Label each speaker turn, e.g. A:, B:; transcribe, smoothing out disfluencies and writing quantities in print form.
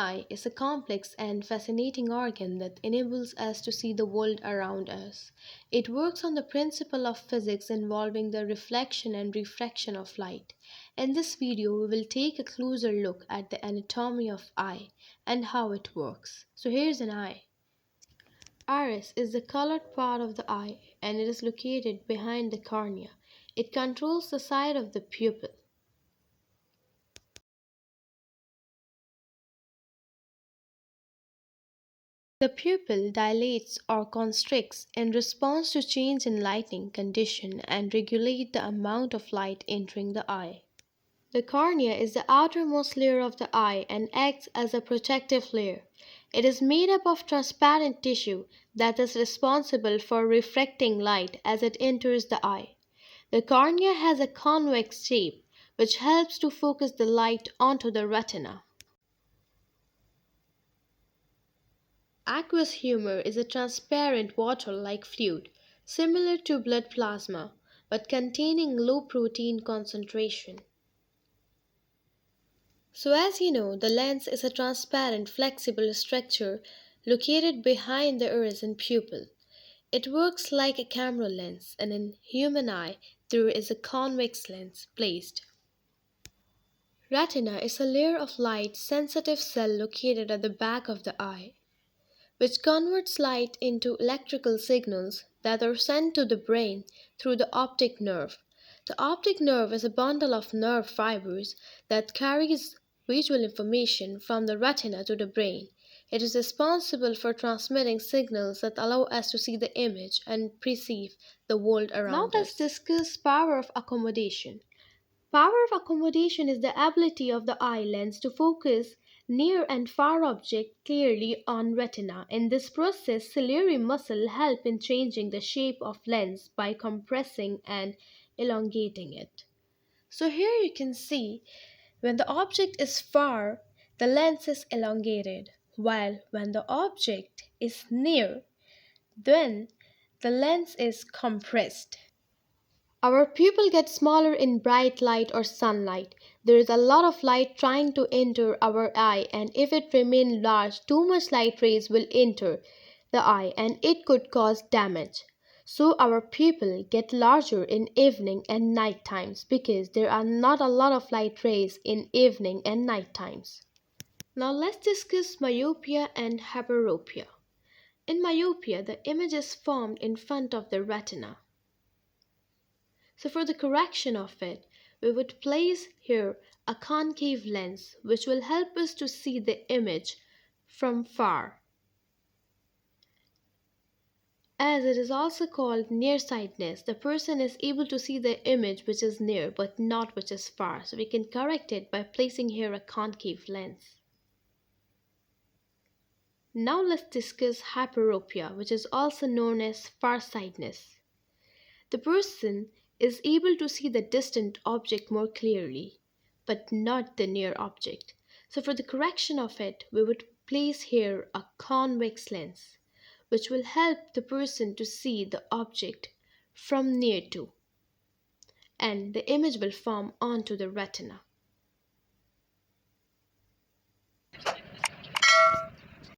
A: eye is a complex and fascinating organ that enables us to see the world around us. It works on the principle of physics involving the reflection and refraction of light. In this video, we will take a closer look at the anatomy of eye and how it works. So here's an eye. Iris is the colored part of the eye and it is located behind the cornea. It controls the side of the pupil. The pupil dilates or constricts in response to change in lighting condition and regulate the amount of light entering the eye. The cornea is the outermost layer of the eye and acts as a protective layer. It is made up of transparent tissue that is responsible for refracting light as it enters the eye. The cornea has a convex shape which helps to focus the light onto the retina. Aqueous humor is a transparent water-like fluid, similar to blood plasma, but containing low protein concentration. So as you know, the lens is a transparent, flexible structure located behind the iris and pupil. It works like a camera lens, and in human eye, there is a convex lens placed. Retina is a layer of light-sensitive cell located at the back of the eye, which converts light into electrical signals that are sent to the brain through the optic nerve. The optic nerve is a bundle of nerve fibers that carries visual information from the retina to the brain. It is responsible for transmitting signals that allow us to see the image and perceive the world around us. Now let's discuss power of accommodation. Power of accommodation is the ability of the eye lens to focus near and far objects clearly on retina. In this process, ciliary muscle help in changing the shape of lens by compressing and elongating it. So here you can see when the object is far, the lens is elongated, while when the object is near, then the lens is compressed. Our pupil gets smaller in bright light or sunlight. There is a lot of light trying to enter our eye, and if it remains large, too much light rays will enter the eye and it could cause damage. So our pupil get larger in evening and night times because there are not a lot of light rays in evening and night times. Now let's discuss myopia and hyperopia. In myopia, the image is formed in front of the retina. So for the correction of it, we would place here a concave lens which will help us to see the image from far. As it is also called nearsightedness, the person is able to see the image which is near but not which is far. So we can correct it by placing here a concave lens. Now let's discuss hyperopia, which is also known as farsightedness. The person is able to see the distant object more clearly, but not the near object. So for the correction of it, we would place here a convex lens, which will help the person to see the object from near to, and the image will form onto the retina.